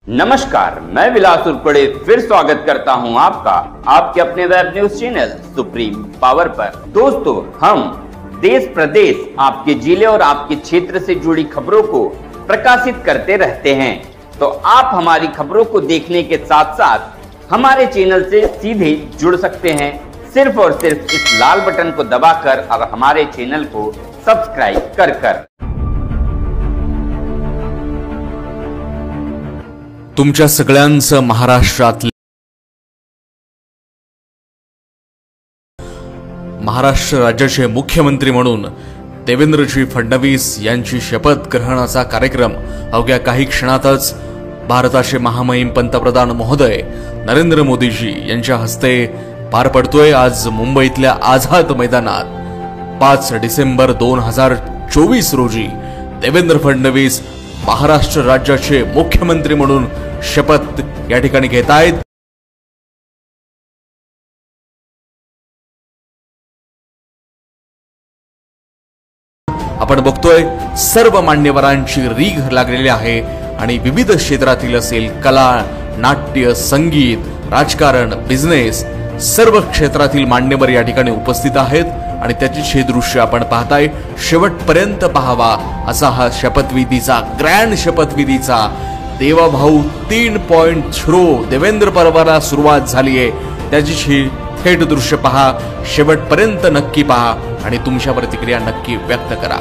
नमस्कार, मैं विलास उर्पड़े फिर स्वागत करता हूं आपका आपके अपने web news channel supreme power पर। दोस्तों, हम देश प्रदेश, आपके जिले और आपके क्षेत्र से जुड़ी खबरों को प्रकाशित करते रहते हैं। तो आप हमारी खबरों को देखने के साथ साथ हमारे चैनल से सीधे जुड़ सकते हैं, सिर्फ और सिर्फ इस लाल बटन को दबाकर और हमारे चैनल को सब्सक्राइब कर। तुमच्या सगळ्यांचं महाराष्ट्र राज्याचे मुख्यमंत्री म्हणून देवेंद्रजी फडणवीस यांची शपथ ग्रहणाचा कार्यक्रम अवघ्या काही क्षणातच भारताचे महामहिम पंतप्रधान महोदय नरेंद्र मोदीजी यांच्या हस्ते पार पडतोय। आज मुंबईतल्या आझाद मैदानात 5 डिसेंबर 2024 रोजी देवेंद्र फडणवीस महाराष्ट्र राज्याचे मुख्यमंत्री म्हणून शपथ या ठिकाणी घेत आहेत। आपण बघतोय सर्व मान्यवरांची रीघ लागलेली आहे आणि विविध क्षेत्रातील असेल कला, नाट्य, संगीत, राजकारण, बिझनेस, सर्व क्षेत्रातील मान्यवर या ठिकाणी उपस्थित आहेत आणि त्याचीच हे दृश्य आपण पाहताय। शेवटपर्यंत पाहावा असा हा शपथविधीचा ग्रँड शपथविधीचा देवाभाऊ 3.0 देवेंद्र पर्वाला सुरुवात झाली आहे। त्याची ही थेट दृश्य पहा, शेवटपर्यंत नक्की पहा आणि तुमच्या प्रतिक्रिया नक्की व्यक्त करा।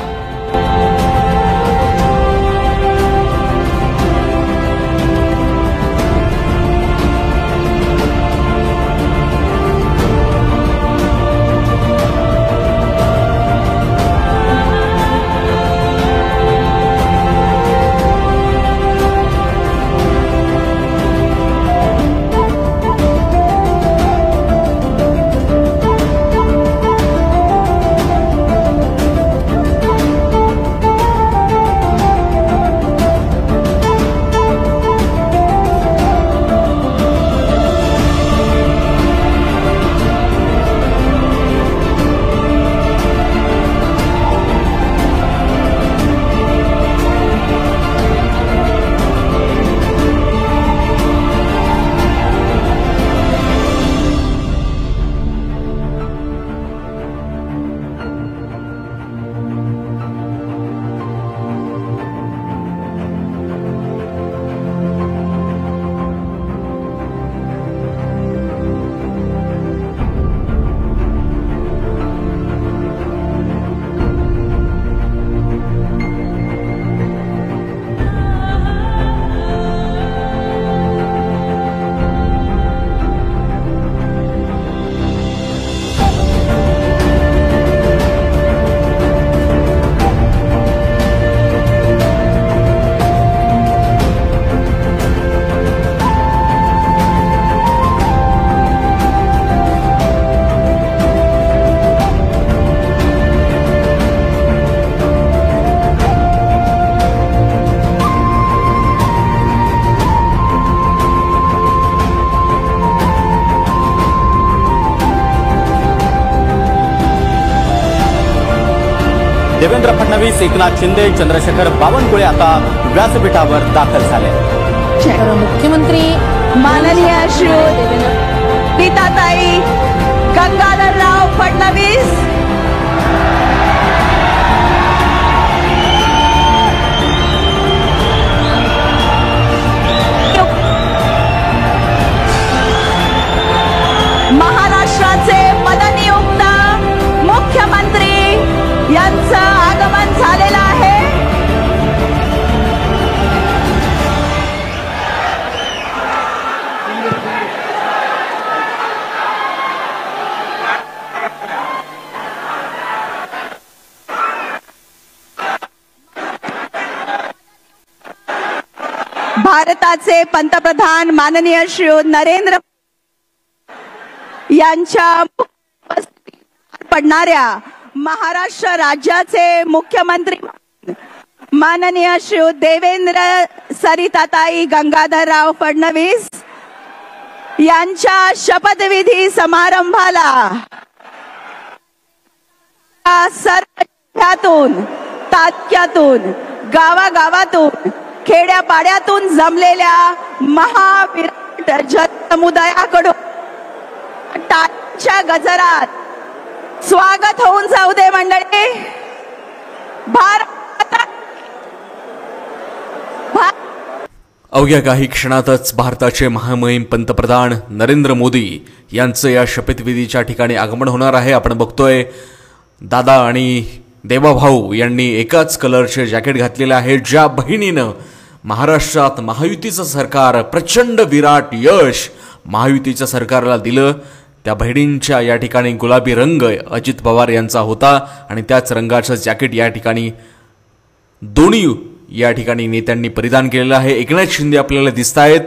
देवेंद्र फडणवीस, एकनाथ शिंदे, चंद्रशेखर बावनकुळे आता व्यासपीठावर दाखल झाले। मुख्यमंत्री माननीय श्री रीताताई गंगाधरराव फडणवीस महाराष्ट्राचे पदनियुक्त मुख्यमंत्री यांचं आगमन झालेलं आहे। भारताचे पंतप्रधान माननीय श्री नरेंद्र यांच्या पडणाऱ्या महाराष्ट्र राज्याचे मुख्यमंत्री माननीय श्री देवेंद्र सरिताताई गंगाधरराव फडणवीस यांच्या शपथविधी समारंभाला सर्व जिल्ह्यातून, तालुक्यातून, गावागावातून खेड्यापाड्यातून जमलेल्या महाविराट जनसमुदायाकडून टाळ्यांच्या गजरात स्वागत होऊन जाऊ दे मंडळी. अवघ्या काही क्षणातच भारताचे महामहिम पंतप्रधान नरेंद्र मोदी यांचं या शपथविधीच्या ठिकाणी आगमन होणार आहे. आपण बघतोय दादा आणि देवाभाऊ यांनी एकाच कलरचे जॅकेट घातलेले आहे. ज्या बहिणीनं महाराष्ट्रात महायुतीचं सरकार प्रचंड विराट यश महायुतीच्या सरकारला दिलं, त्या बहिणींच्या या ठिकाणी गुलाबी रंग अजित पवार यांचा होता आणि त्याच रंगाचं जॅकेट या ठिकाणी दोन्ही या ठिकाणी नेत्यांनी परिधान केलेलं आहे. एकनाथ शिंदे आपल्याला दिसत आहेत.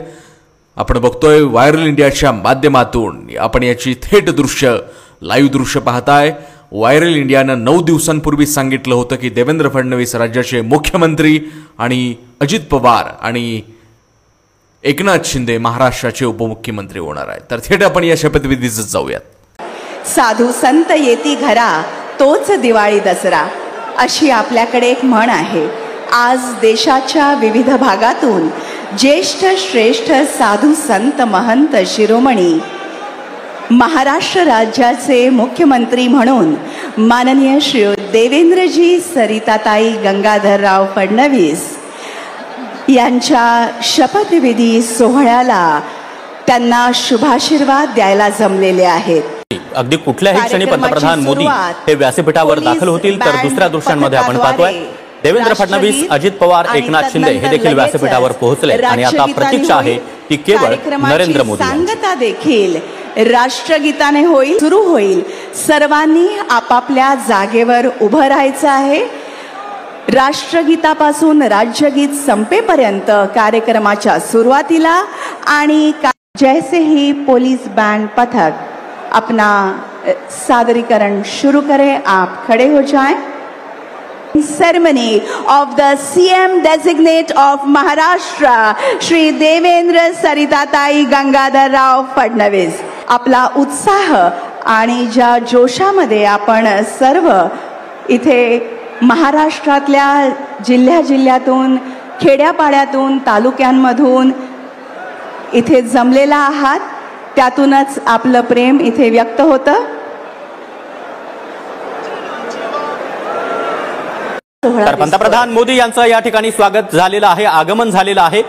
आपण बघतोय व्हायरल इंडियाच्या माध्यमातून आपण याची थेट दृश्य लाईव्ह दृश्य पाहताय. व्हायरल इंडियानं 9 दिवसांपूर्वी सांगितलं होतं की देवेंद्र फडणवीस राज्याचे मुख्यमंत्री आणि अजित पवार आणि एकनाथ शिंदे महाराष्ट्राचे उपमुख्यमंत्री होणार आहेत. तर थेट आपण या शपथविधीच जाऊयात. साधू संत येती घरा तोच दिवाळी दसरा अशी आपल्याकडे एक म्हण आहे. आज देशाच्या विविध भागातून ज्येष्ठ श्रेष्ठ साधू संत महंत शिरोमणी महाराष्ट्र राज्याचे मुख्यमंत्री म्हणून माननीय श्री देवेंद्रजी सरिताताई गंगाधरराव फडणवीस यांच्या शपथविधी सोहळ्याला त्यांना शुभाशीर्वाद द्यायला जमलेले आहेत. अगदी कुठल्याही क्षणी पंतप्रधान मोदी हे व्यासपीठावर दाखल होतील. तर दुसऱ्या दृश्यांमध्ये आपण पाहतोय देवेंद्र फडणवीस, अजित पवार, एकनाथ शिंदे हे देखील व्यासपीठावर पोहोचले आणि आता प्रतीक्षा आहे ती केवळ नरेंद्र मोदी. सांगता देखील राष्ट्रगीताने होईल, सुरू होईल. सर्वांनी आपापल्या जागेवर उभं राहायचं आहे. राष्ट्रगीतापासून राज्यगीत संपेपर्यंत कार्यक्रमाच्या सुरुवातीला आणि जैसे ही पोलीस बैंड पथक अपना सादरीकरण शुरू करें, आप खड़े हो जाएं. Ceremony of the CM designate of Maharashtra Shri Devendra सरिताताई Gangadharrao Fadnavis. आपला उत्साह आणि ज्या जोशामध्ये आपण सर्व इथे महाराष्ट्रातल्या जिल्ह्यातून खेड्यापाड्यातून तालुक्यांमधून इथे जमलेला आहात, त्यातूनच आपलं प्रेम इथे व्यक्त होतं. तर पंतप्रधान मोदी यांचं या ठिकाणी स्वागत झालेलं आहे, आगमन झालेलं आहे.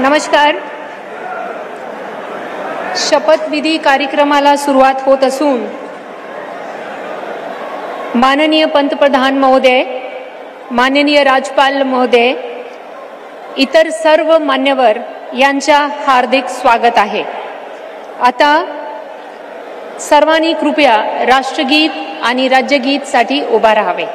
नमस्कार. शपथविधी कार्यक्रमाला सुरुवात होत असून माननीय पंतप्रधान महोदय, माननीय राज्यपाल महोदय, इतर सर्व मान्यवर यांच्या हार्दिक स्वागत आहे. आता सर्वांनी कृपया राष्ट्रगीत आणि राज्यगीतसाठी उभा राहावे.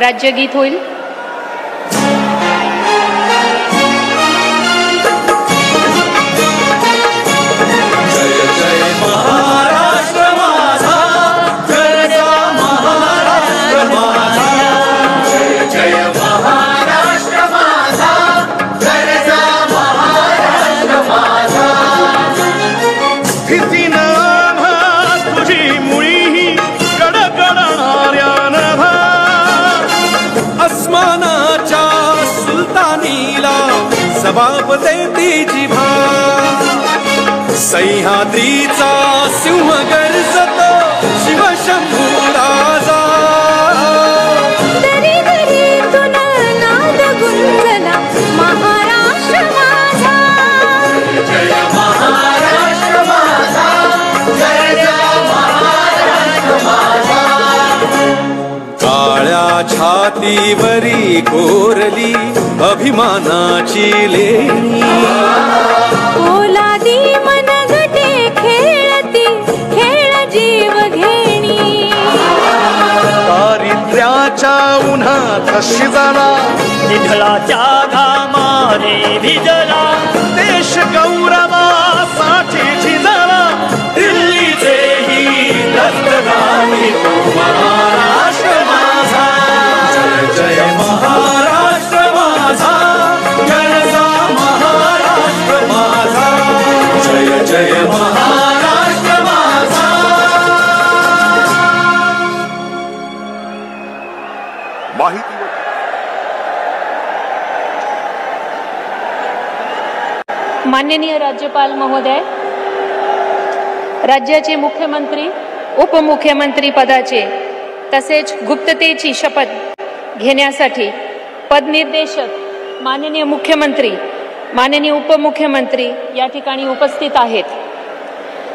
राज्यगीत होईल. जबाब देती जिभा सह्याद्रीचा सिंह गर्जतो शिवशंभू राजा दरी दरीतून नाद गुंजला महाराष्ट्र माझा जय महाराष्ट्र माझा जय जय महाराष्ट्र माझा काळ्या छातीवरी कोरली अभिमानाची लेणी ओलादी मनगटे खेळती खेळ जीव घेणी दारिद्र्याच्या उन्हात शिजला निधळाच्या घामाने भिजला देश गौरवासाठी झिजला दिल्लीचेही दस्तगामी तो महाराष्ट्र माझा जय जय महाराष्ट्र माझा गरजा महाराष्ट्र माझा जय जय महाराष्ट्र माझा माहिती माननीय राज्यपाल महोदय, राज्याचे मुख्यमंत्री उपमुख्यमंत्री पदाचे तसेच गुप्ततेची शपथ घेण्यासाठी पदनिर्देशक माननीय मुख्यमंत्री माननीय उपमुख्यमंत्री या ठिकाणी उपस्थित आहेत.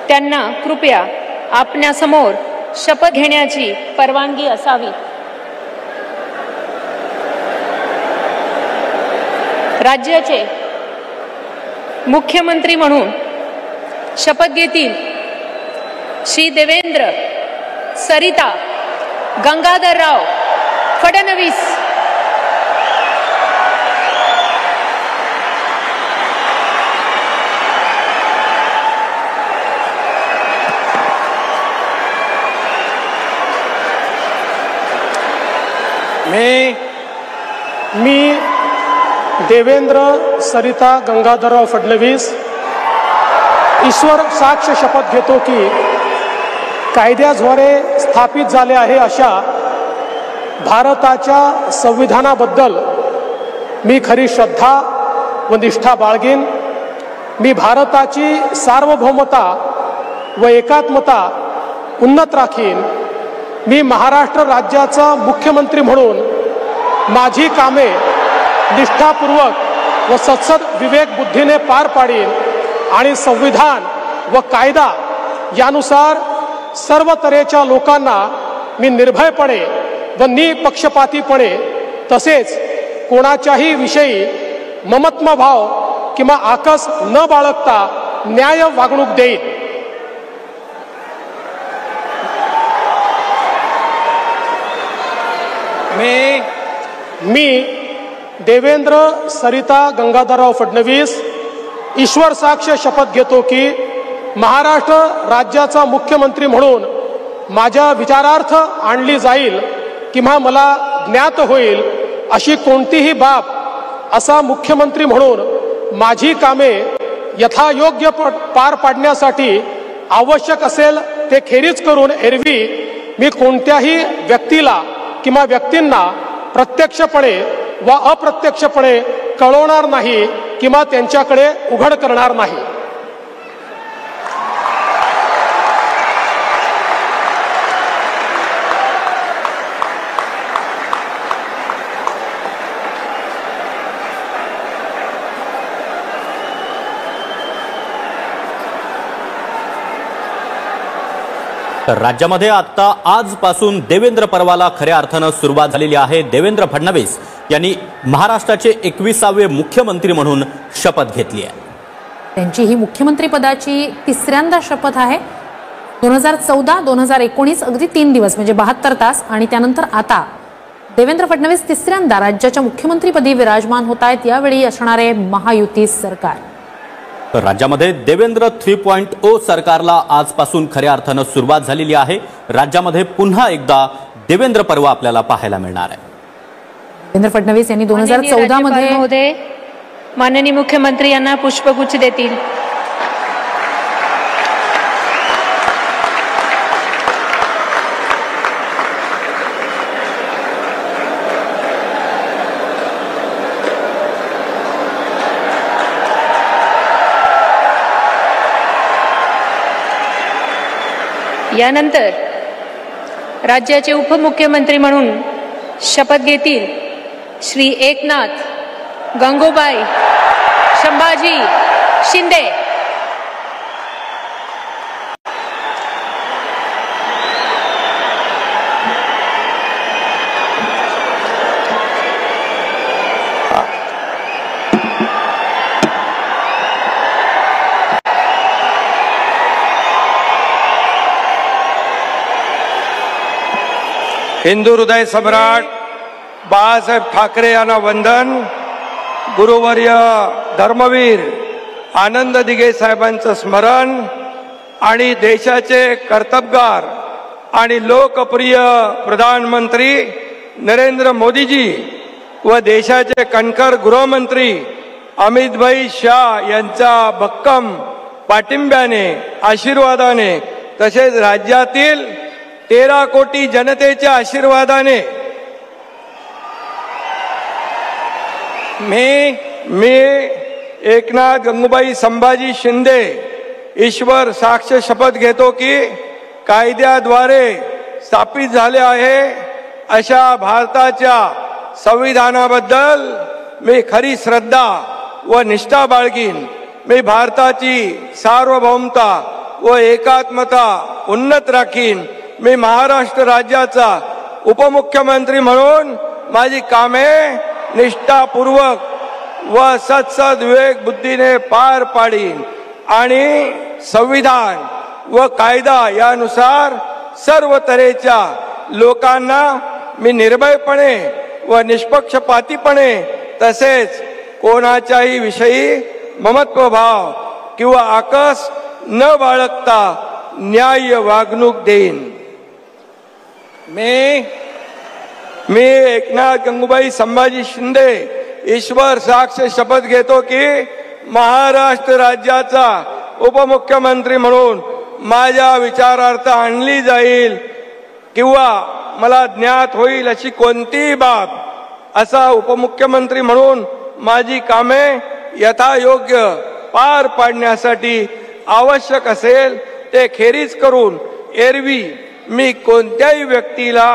त्यांना कृपया आपणासमोर शपथ घेण्याची परवानगी असावी. राज्याचे मुख्यमंत्री म्हणून शपथ घेतील श्री देवेंद्र सरिता गंगाधरराव फडणवीस. मी देवेंद्र सरिता गंगाधरराव फडणवीस ईश्वर साक्ष शपथ घेतो की कायद्याद्वारे स्थापित झाले आहे अशा भारताच्या संविधानाबद्दल मी खरी श्रद्धा व निष्ठा बाळगीन. मी भारताची सार्वभौमता व एकात्मता उन्नत राखीन. मी महाराष्ट्र राज्याचा मुख्यमंत्री म्हणून माझी कामे निष्ठापूर्वक व सत्सद विवेक बुद्धीने पार पाडीन आणि संविधान व कायदा यानुसार सर्व तऱ्हेच्या लोकांना मी निर्भयपणे व निपक्षपातीपणे तसेच कोणाच्याही विषयी ममत्वभाव किंवा आकस न बाळगता न्याय वागणूक देईन. मी देवेंद्र सरिता गंगाधरराव फडणवीस ईश्वर साक्ष शपथ घेतो की महाराष्ट्र राज्याचा मुख्यमंत्री म्हणून माझ्या विचारार्थ आणली जाईल किंवा मला ज्ञात होईल अशी कोणतीही बाब असा मुख्यमंत्री म्हणून माझी कामे यथायोग्य पार पाडण्यासाठी आवश्यक असेल ते खेरीज करून एरवी मी कोणत्याही व्यक्तीला किंवा व्यक्तींना प्रत्यक्षपणे व अप्रत्यक्षपणे कळवणार नाही किंवा त्यांच्याकडे उघड करणार नाही. तर राज्यामध्ये आता आजपासून देवेंद्र पर्वाला खऱ्या अर्थानं सुरुवात झालेली आहे. देवेंद्र फडणवीस यांनी महाराष्ट्राचे 21वे मुख्यमंत्री म्हणून शपथ घेतली आहे. त्यांची ही मुख्यमंत्री पदाची तिसऱ्यांदा शपथ आहे. 2014-2019 अगदी 3 दिवस म्हणजे 72 तास आणि त्यानंतर आता देवेंद्र फडणवीस तिसऱ्यांदा राज्याच्या मुख्यमंत्रीपदी विराजमान होत आहेत. यावेळी असणारे महायुती सरकार. तर राज्यामध्ये देवेंद्र 3.0 सरकारला आजपासून खऱ्या अर्थानं सुरुवात झालेली आहे. राज्यामध्ये पुन्हा एकदा देवेंद्र पर्व आपल्याला पाहायला मिळणार आहे. देवेंद्र फडणवीस यांनी 2014 मध्ये माननीय मुख्यमंत्री यांना पुष्पगुच्छ देतील. यानंतर राज्याचे उपमुख्यमंत्री म्हणून शपथ घेतील श्री एकनाथ गंगूबाई संभाजी शिंदे। हिंदू हृदय सम्राट बाळासाहेब ठाकरे यांना वंदन। गुरुवर्य धर्मवीर आनंद दिघे साहेबांचं स्मरण आणि देशाचे कर्तबगार आणि लोकप्रिय प्रधानमंत्री नरेंद्र मोदीजी व देशाचे कणखर गृहमंत्री अमितभाई शाह यांच्या भक्कम पाठिंब्याने आशीर्वादाने तसेच राज्यातील 13 कोटी जनतेच्या आशीर्वादाने मी एकनाथ गंगूबाई संभाजी शिंदे ईश्वर साक्ष शपथ घेतो की कायद्याद्वारे स्थापित झाले आहे अशा भारताच्या संविधानाबद्दल मी खरी श्रद्धा व निष्ठा बाळगीन। मी भारताची सार्वभौमता व एकात्मता उन्नत राखीन। मी महाराष्ट्र राज्याचा उपमुख्यमंत्री म्हणून माझी कामे निष्ठापूर्वक व सत्सद विवेक बुद्धीने पार पाडीन आणि संविधान व कायदा यानुसार सर्व तऱ्हेच्या लोकांना मी निर्भयपणे व निष्पक्षपातीपणे तसेच कोणाच्याही विषयी ममत्व भाव किंवा आकस न बाळगता न्याय्य वागणूक देईन। मी एकनाथ गंगूबाई संभाजी शिंदे ईश्वर साक्ष शपथ घेतो की महाराष्ट्र राज्याचा उपमुख्यमंत्री म्हणून माझ्या विचारार्थ आणली जाईल किंवा मला ज्ञात होईल अशी कोणतीही बाब असा उपमुख्यमंत्री म्हणून माझी कामे यथायोग्य पार पाडण्यासाठी आवश्यक असेल ते खेरीज करून एरवी मी कोणत्याही व्यक्तीला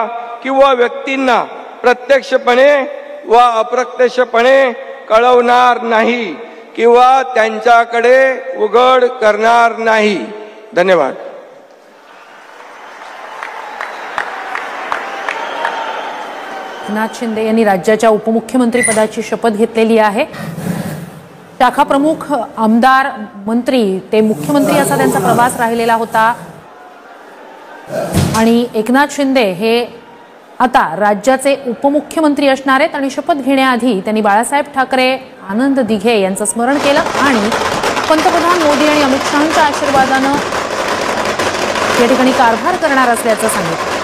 किंवा व्यक्तींना प्रत्यक्षपणे व अप्रत्यक्षपणे कळवणार नाही किंवा त्यांच्याकडे उघड करणार नाही। धन्यवाद। एकनाथ शिंदे यांनी राज्याच्या उपमुख्यमंत्री पदाची शपथ घेतलेली आहे। शाखा प्रमुख आमदार मंत्री ते मुख्यमंत्री असा त्यांचा प्रवास राहिलेला होता आणि एकनाथ शिंदे हे आता राज्याचे उपमुख्यमंत्री असणार आहेत आणि शपथ घेण्याआधी त्यांनी बाळासाहेब ठाकरे आनंद दिघे यांचं स्मरण केलं आणि पंतप्रधान मोदी आणि अमित शहांच्या आशीर्वादानं या ठिकाणी कारभार करणार असल्याचं सांगितलं।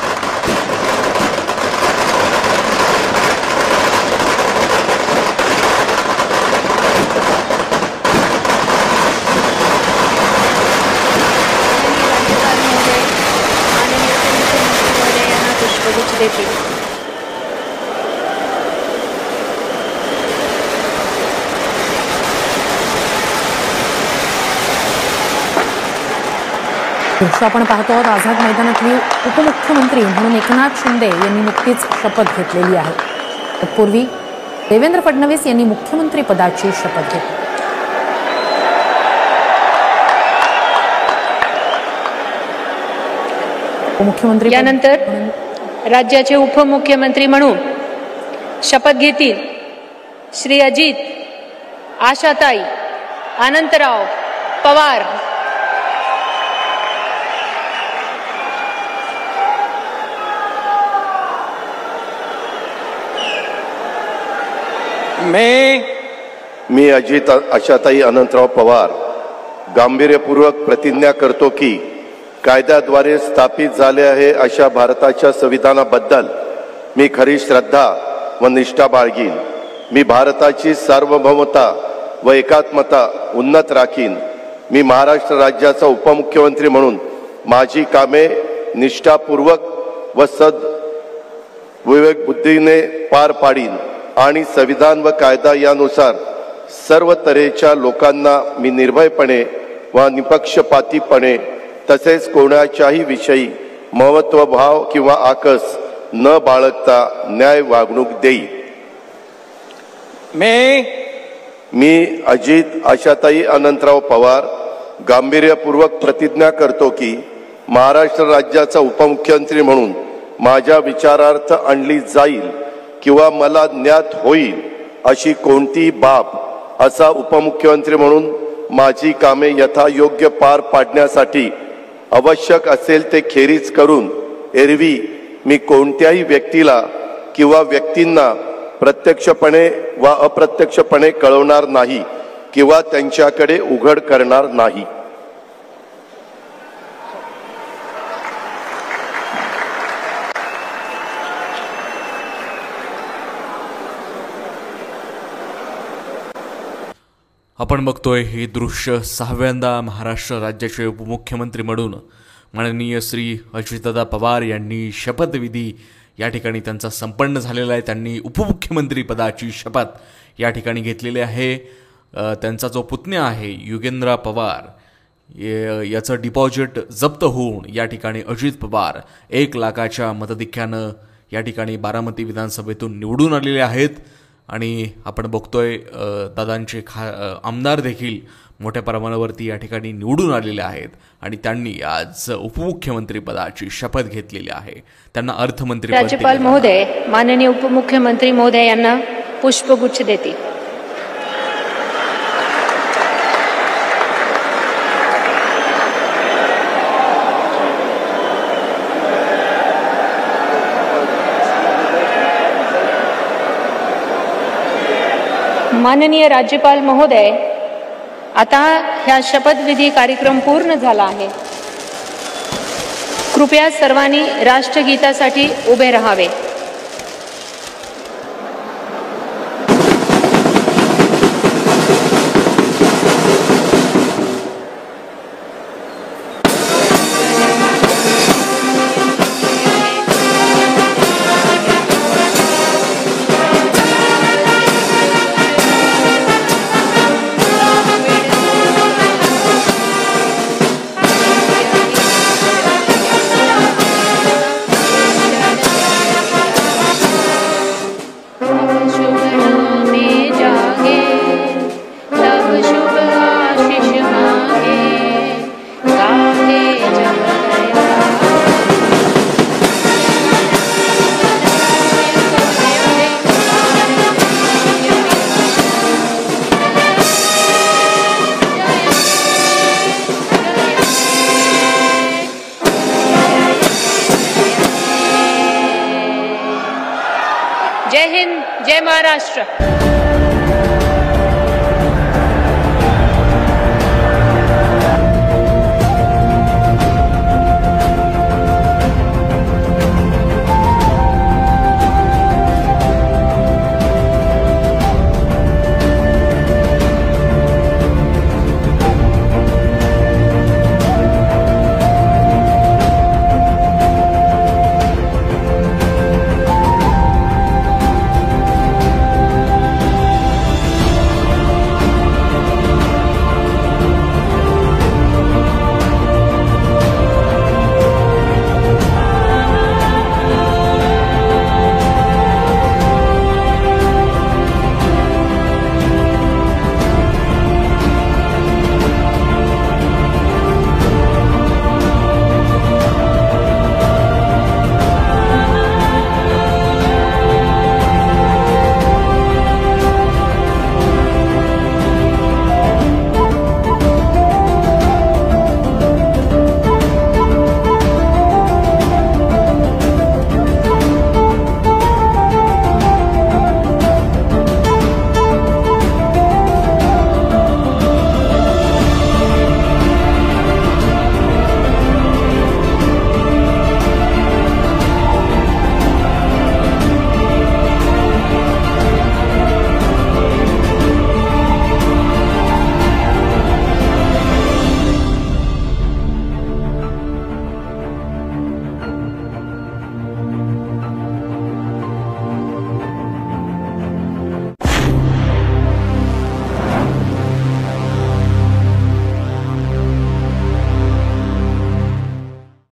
दृश्य आपण पाहतो आहोत आझाद मैदानातली उपमुख्यमंत्री म्हणून एकनाथ शिंदे यांनी नुकतीच शपथ घेतलेली आहे। तत्पूर्वी देवेंद्र फडणवीस यांनी मुख्यमंत्री पदाची शपथ घेतली। उपमुख्यमंत्री यानंतर राज्याचे उपमुख्यमंत्री म्हणून शपथ घेतील श्री अजित आशाताई अनंतराव पवार। मी अजित आशाताई अनंतराव पवार गांभीर्यपूर्वक प्रतिज्ञा करतो की कायद्याद्वारे स्थापित झाले आहे अशा भारताच्या संविधानाबद्दल मी खरी श्रद्धा व निष्ठा बाळगीन। मी भारताची सार्वभौमता व एकात्मता उन्नत राखीन। मी महाराष्ट्र राज्याचा उपमुख्यमंत्री म्हणून माझी कामे निष्ठापूर्वक व सद विवेक बुद्धीने पार पाडीन आणि संविधान व कायदा यानुसार सर्व तऱ्हेच्या लोकांना मी निर्भयपणे व निपक्षपातीपणे तसेच कोणाच्याही विषयी महत्वभाव किंवा आकस न बाळगता न्याय वागणूक देईल. मी अजित आशाताई अनंतराव पवार गांभीर्यपूर्वक प्रतिज्ञा करतो की महाराष्ट्र राज्याचा उपमुख्यमंत्री म्हणून माझ्या विचारार्थ आणली जाईल किंवा मला ज्ञात होईल अशी कोणतीही बाब असा उपमुख्यमंत्री म्हणून माझी कामे यथायोग्य पार पाडण्यासाठी आवश्यक असेल ते खेरीज करून एरवी मी कोणत्याही व्यक्तीला किंवा व्यक्तींना प्रत्यक्षपणे वा अप्रत्यक्षपणे कळवणार नाही किंवा त्यांच्याकडे उघड करणार नाही. आपण बघतोय हे दृश्य 6व्यांदा महाराष्ट्र राज्याचे उपमुख्यमंत्री म्हणून माननीय श्री अजितदादा पवार यांनी शपथविधी या ठिकाणी त्यांचा संपन्न झालेला आहे. त्यांनी उपमुख्यमंत्री पदाची शपथ या ठिकाणी घेतलेली आहे. त्यांचा जो पुतण्या आहे युगेंद्र पवार याचं डिपॉझिट जप्त होऊन या ठिकाणी अजित पवार 1 लाखाच्या मताधिक्यानं या ठिकाणी बारामती विधानसभेतून निवडून आलेले आहेत. आणि आपण बघतोय दादांचे आमदार देखील मोठ्या प्रमाणावरती या ठिकाणी निवडून आलेले आहेत आणि त्यांनी आज उपमुख्यमंत्री पदाची शपथ घेतलेली आहे. त्यांना अर्थमंत्री राज्यपाल महोदय माननीय उपमुख्यमंत्री महोदय यांना पुष्पगुच्छ देतील. माननीय राज्यपाल महोदय, आता ह्या शपथविधी कार्यक्रम पूर्ण झाला आहे. कृपया सर्वांनी राष्ट्रगीतासाठी उभे राहावे. जय हिंद, जय महाराष्ट्र.